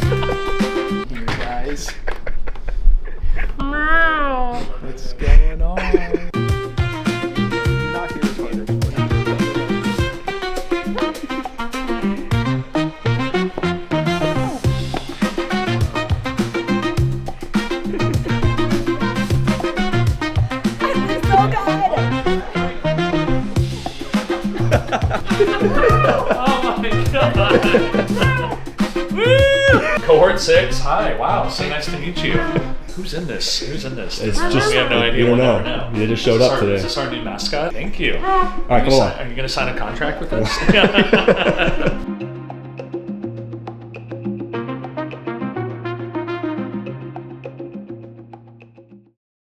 Here, guys. What's going on? Not here, Tanner. Oh my god! Woo! Cohort 6. Hi. Wow. So nice to meet you. Who's in this? Who's in this? It's just, we have no idea. we don't We'll know. never know. They just showed up today. Is this our new mascot? Thank you. All right, come on. Are you going to sign a contract with us?